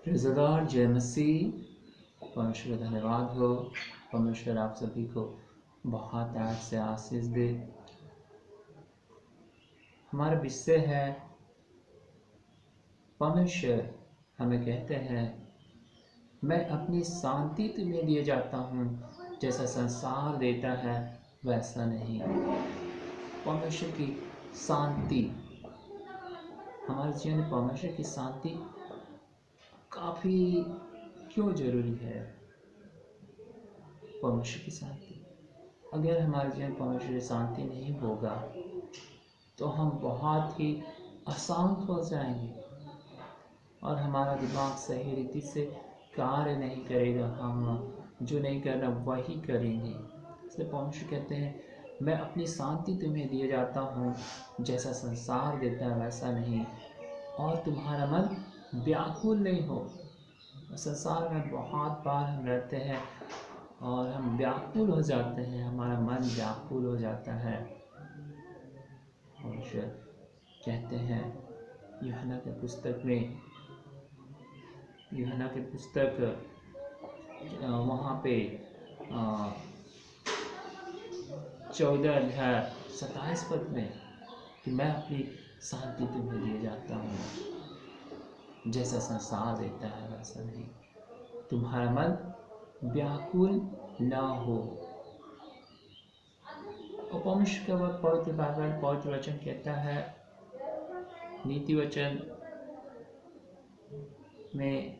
Praise the Lord, जय मसीह। परमेश्वर का धन्यवाद हो। परमेश्वर आप सभी को बहुत आज से आशीष दे। हमारा विषय है परमेश्वर हमें कहते हैं, मैं अपनी शांति तुम्हें दिए जाता हूँ, जैसा संसार देता है वैसा नहीं। परमेश्वर की शांति, हमारे जीवन में परमेश्वर की शांति काफ़ी क्यों जरूरी है। परमेश्वर की शांति, अगर हमारे जीवन परमेश्वर की शांति नहीं होगा तो हम बहुत ही अशांत हो जाएंगे और हमारा दिमाग सही रीति से कार्य नहीं करेगा। हम जो नहीं करना वही करेंगे। इसलिए परमेश्वर कहते हैं, मैं अपनी शांति तुम्हें दिए जाता हूँ, जैसा संसार देता है वैसा नहीं। और तुम्हारा मन व्याकुल नहीं हो। संसार में बहुत बार हम रहते हैं और हम व्याकुल हो जाते हैं, हमारा मन व्याकुल हो जाता है। परमेश्वर कहते हैं यूहन्ना के पुस्तक में, यूहन्ना के पुस्तक वहाँ पे 14 अध्याय 27 पद में कि मैं अपनी शांति तुम्हें दिए जाता हूँ, जैसा संसार देता है वैसा नहीं। तुम्हारा मन व्याकुल न हो। और परमेश्वर का वह पवित्र बाइबल, पवित्र वचन कहता है, नीति वचन में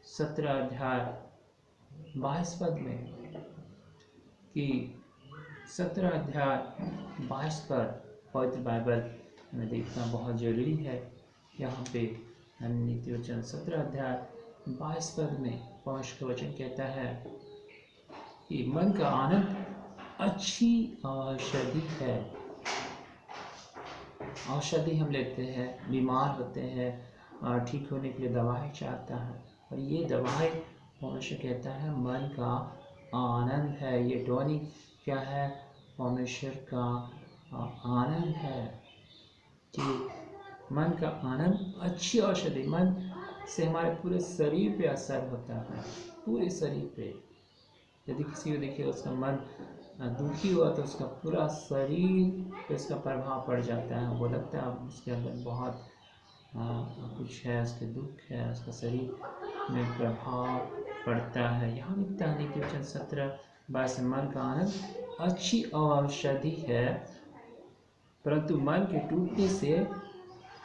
17 अध्याय 22 पद में कि 17 अध्याय 22 पद पवित्र बाइबल हमें देखना बहुत जरूरी है। यहाँ पे हम नीति वचन 17 अध्याय 22 पद में परमेश्वर का वचन कहता है कि मन का आनंद अच्छी औषधि है। औषधि हम लेते हैं, बीमार होते हैं, ठीक होने के लिए दवाई चाहता है, और ये दवाई परमेश्वर कहता है मन का आनंद है। ये टॉनिक क्या है? परमेश्वर का आनंद है कि मन का आनंद अच्छी औषधि। मन से हमारे पूरे शरीर पे असर होता है, पूरे शरीर पे। यदि किसी को देखिए उसका मन दुखी हुआ तो उसका पूरा शरीर पे उसका प्रभाव पड़ जाता है। वो लगता है उसके अंदर बहुत कुछ है, उसके दुख है, उसका शरीर में प्रभाव पड़ता है। यहाँ लिखता है नीति वचन 17:22, मन का आनंद अच्छी औषधि है, परंतु मन के टूटने से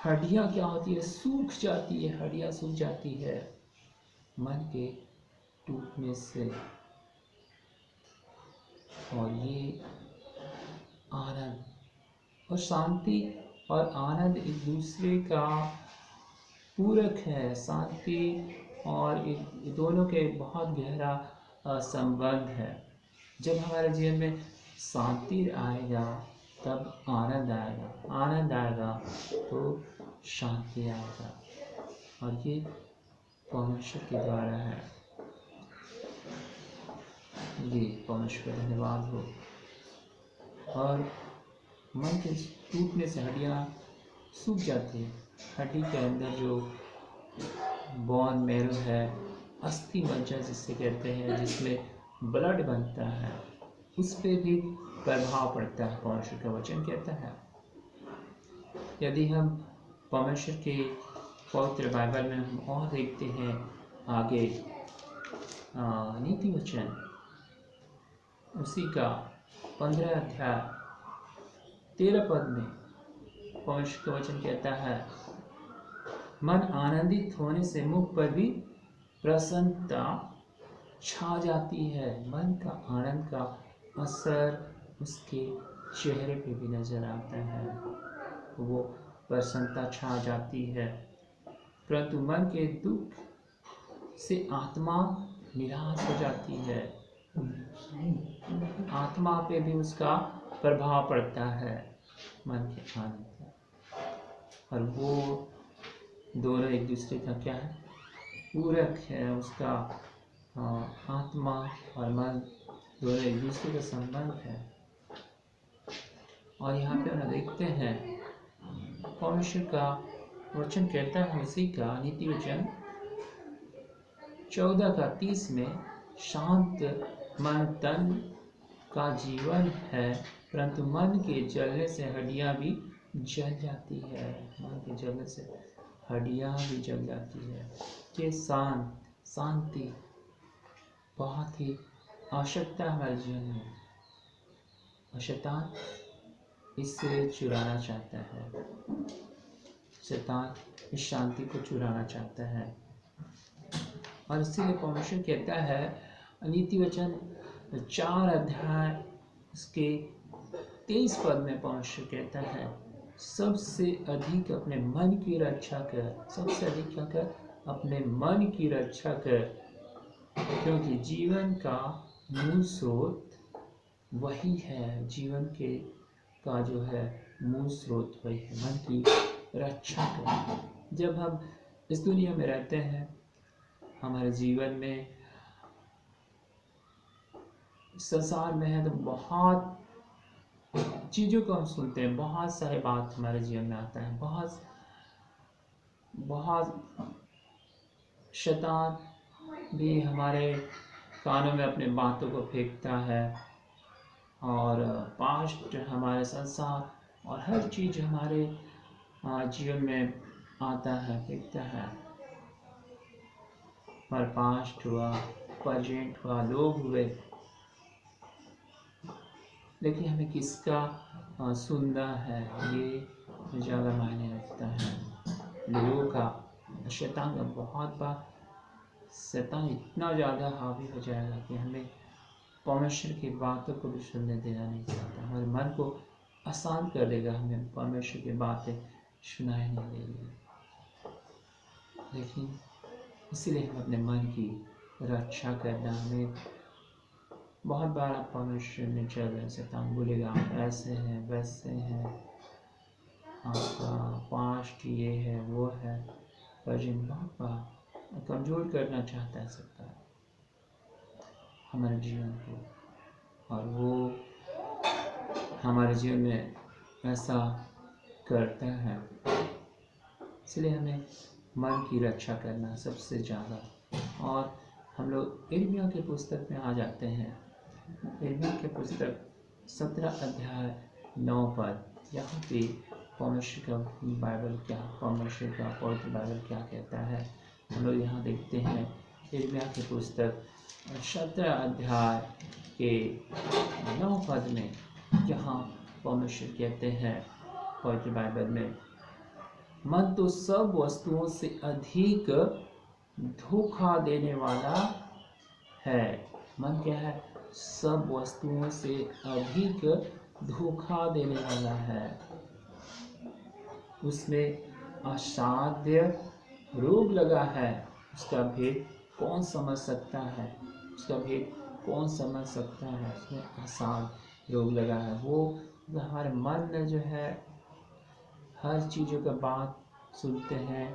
हड्डियाँ क्या होती है? सूख जाती है, हड्डियाँ सूख जाती है मन के टूटने से। और ये आनंद और शांति और आनंद एक दूसरे का पूरक है। शांति और एक दोनों के बहुत गहरा संबंध है। जब हमारे जीवन में शांति आएगा तब आनंद आएगा, आनंद आएगा तो शांति आएगा। और ये परमेश्वर के द्वारा है। ये परमेश्वर धन्यवाद हो। और मन के टूटने से हड्डियाँ सूख जाती है। हड्डी के अंदर जो बोन मैरो है, अस्थि मज्जा जिससे कहते हैं, जिसमें ब्लड बनता है, उस पर भी प्रभाव पड़ता है। परमेश्वर का वचन कहता है, यदि हम परमेश्वर के पवित्र बाइबल में हम और देखते हैं आगे नीति वचन उसी का 15 अध्याय 13 पद में परमेश्वर का वचन कहता है, मन आनंदित होने से मुख पर भी प्रसन्नता छा जाती है। मन का आनंद का असर उसके चेहरे पे भी नजर आता है, वो प्रसन्नता छा जाती है। परंतु मन के दुख से आत्मा निराश हो जाती है, आत्मा पे भी उसका प्रभाव पड़ता है मन के आनंद का। और वो दोनों एक दूसरे का क्या है? पूरक है। उसका आत्मा और मन दोनों एक दूसरे का संबंध है। और यहाँ पे हम देखते हैं परमेश्वर का वचन कहता है, उसी का नीति वचन 14:30 में शांत मन तन का जीवन है, परंतु मन के जलने से हड्डियां भी जल जाती है। मन के जलने से हड्डियां भी जल जाती है। ये शांति बहुत ही आवश्यकता है हमारे जीवन में, और शैतान इससे चुराना चाहता है। शैतान इस शांति को चुराना चाहता है, और इसीलिए परमेश्वर कहता है नीति वचन 4 अध्याय उसके 23 पद में परमेश्वर कहता है, सबसे अधिक अपने मन की रक्षा कर। सबसे अधिक क्या कर? अपने मन की रक्षा कर, क्योंकि जीवन का मूल स्रोत वही है। जीवन के का जो है मूल स्रोत वही है। मन की रक्षा कर। जब हम इस दुनिया में रहते हैं, हमारे जीवन में संसार में है, तो बहुत चीज़ों को हम सुनते हैं, बहुत सारे बात हमारे जीवन में आता है, बहुत शैतान भी हमारे कानों में अपने बातों को फेंकता है, और पास्ट हमारे संसार और हर चीज़ हमारे जीवन में आता है, फेंकता है। पर पास्ट हुआ, प्रेजेंट हुआ, लोग हुए, लेकिन हमें किसका सुनना है ये ज़्यादा मायने रखता है। लोगों का, शैतान का बहुत बार शैतान इतना ज़्यादा हावी हो जाएगा कि हमें परमेश्वर की बातों को भी सुनने देना नहीं चाहता। हमारे मन को आसान कर देगा, हमें परमेश्वर की बातें सुनाई नहीं देगी। लेकिन इसीलिए हम अपने मन की रक्षा करना, हमें बहुत बार आप परमेश्वर में चल रहे, शैतान बोलेगा आप ऐसे हैं, वैसे हैं, आपका पास्ट ये है, वो है, प्रेजेंट, बहुत बार कमज़ोर करना चाहता है शैतान हमारे जीवन को, और वो हमारे जीवन में ऐसा करता है। इसलिए हमें मन की रक्षा करना सबसे ज़्यादा। और हम लोग यिर्मयाह के पुस्तक में आ जाते हैं। यिर्मयाह के पुस्तक 17 अध्याय 9 पद। यहाँ पे परमेश्वर का बाइबल क्या, परमेश्वर का पवित्र बाइबल क्या कहता है, हम लोग यहाँ देखते हैं। यिर्मयाह के पुस्तक 17 अध्याय के 9 पद में यहाँ परमेश्वर कहते हैं पवित्र बाइबल में, मन तो सब वस्तुओं से अधिक धोखा देने वाला है। मन क्या है? सब वस्तुओं से अधिक धोखा देने वाला है। उसमें असाध्य रोग लगा है, उसका भेद कौन समझ सकता है? उसका भेद कौन समझ सकता है? उसमें असाध्य रोग लगा है। वो हमारे मन में जो है हर चीज़ों का बात सुनते हैं,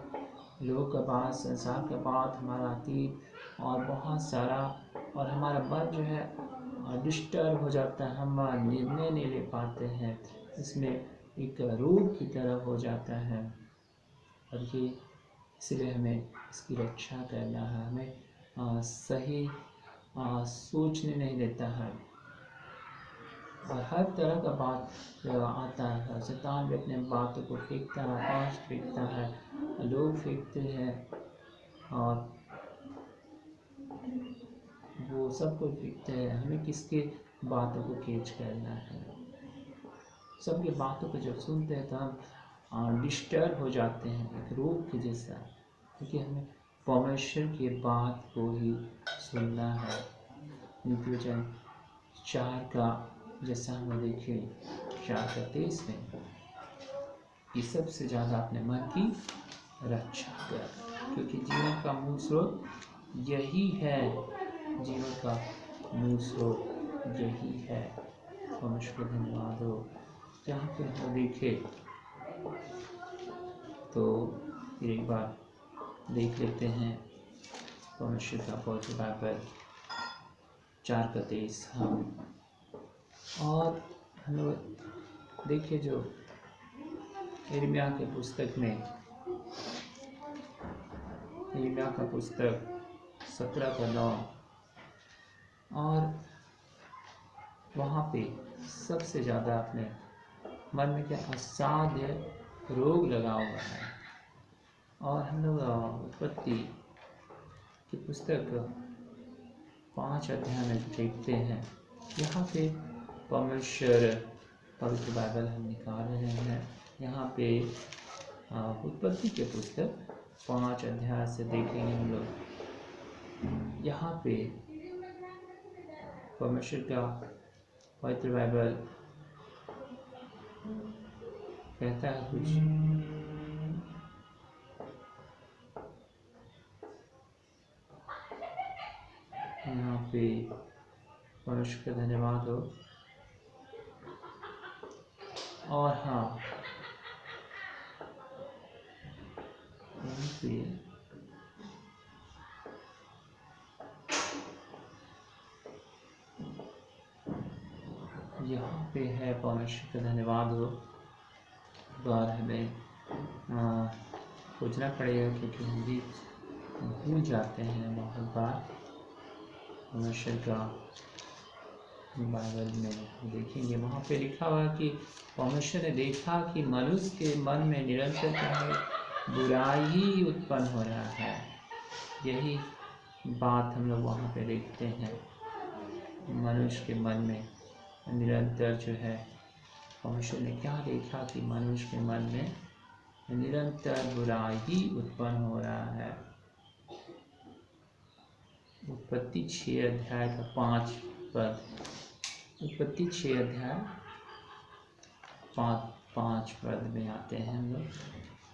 लोगों का बात, संसार का बात, हमारा अतीत और बहुत सारा, और हमारा मन जो है डिस्टर्ब हो जाता है, हम निर्णय नहीं ले पाते हैं, इसमें एक रोग की तरह हो जाता है। और ये इसलिए हमें इसकी रक्षा करना है, हमें सही सोचने नहीं देता है, और हर तरह का बात आता है। शैतान भी अपने बातों को फेंकता है, पास्ट फेंकता है, लोग फेंकते हैं, और वो सब कुछ फेंकते हैं। हमें किसके बातों को कैच करना है? सबकी बातों को जब सुनते हैं तो हम डिस्टर्ब हो जाते हैं, एक रोग के जैसा, क्योंकि हमें परमेश्वर की बात को ही सुनना है। नीति वचन 4 का जैसा हम देखें 4:23 में, कि सबसे ज़्यादा अपने मन की रक्षा कर, क्योंकि जीवन का मूल स्रोत यही है। जीवन का मूल स्रोत यही है। परमेश्वर का धन्यवाद हो। जहाँ पे हम देखें तो एक बार देख लेते हैं परमेश्वर का पवित्र बाइबल 4:23। हम और हम लोग देखिए जो यिर्मयाह के पुस्तक में, यिर्मयाह का पुस्तक 17 का 9। और वहाँ पे सबसे ज़्यादा अपने मन में क्या असाध्य रोग लगा हुआ है। और हम लोग उत्पत्ति की पुस्तक 5 अध्याय में देखते हैं। यहाँ पे परमेश्वर, पवित्र बाइबल हम निकाल रहे हैं। यहाँ पे उत्पत्ति के पुस्तक 5 अध्याय से देखेंगे हम लोग। यहाँ पे परमेश्वर का पवित्र बाइबल कहता है कुछ। यहाँ पे परमेश्वर का धन्यवाद हो। और हाँ, यहाँ पे है परमेश्वर का धन्यवाद हो। बार हमें सोचना पड़ेगा क्योंकि हम भी भूल जाते हैं बहुत बार। परमेश्वर का बाइबल में देखेंगे, वहाँ पे लिखा हुआ कि परमेश्वर ने देखा कि मनुष्य के मन में निरंतर बुराई ही उत्पन्न हो रहा है। यही बात हम लोग वहाँ पे देखते हैं। मनुष्य के मन में निरंतर जो है, परमेश्वर ने क्या देखा कि मनुष्य के मन में निरंतर बुराई ही उत्पन्न हो रहा है। उत्पत्ति 6 अध्याय का 5 पद। उत्पत्ति 6 अध्याय 5 पद में आते हैं हम लोग।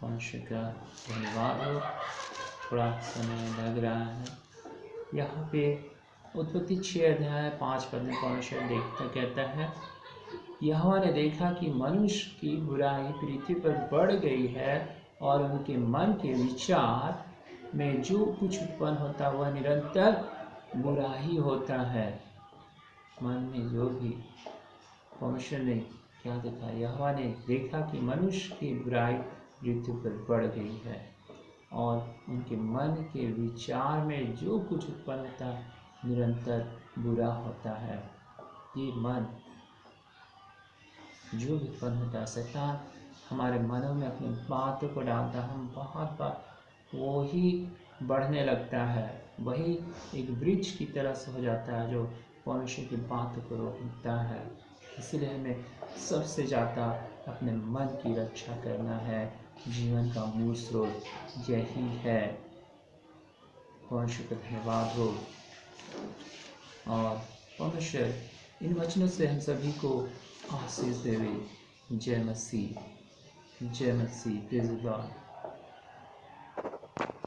परमेश्वर का धन्यवाद हो। थोड़ा समय लग रहा है। यहाँ पे उत्पत्ति 6 अध्याय 5 पद में परमेश्वर कहता है, यहोवा ने देखा कि मनुष्य की बुराई पृथ्वी पर बढ़ गई है और उनके मन के विचार में जो कुछ उत्पन्न होता वह निरंतर बुरा ही होता है। मन में जो भी, परमेश्वर ने क्या देखा? यहोवा ने देखा कि मनुष्य की बुराई पृथ्वी पर बढ़ गई है और उनके मन के विचार में जो कुछ उत्पन्न होता है निरंतर बुरा होता है। ये मन जो भी उत्पन्न होता है, शैतान हमारे मनों में अपनी बातों को डालता है। हम बहुत बार वो ही बढ़ने लगता है। वही एक वृक्ष की तरह से हो जाता है जो परमेश्वर की बातों को रोकता है। इसलिए हमें सबसे ज़्यादा अपने मन की रक्षा करना है। जीवन का मूल स्रोत यही है। परमेश्वर का धन्यवाद हो। और परमेश्वर इन वचनों से हम सभी को आशीष देवे। जय मसीह, जय मसीह। Praise God.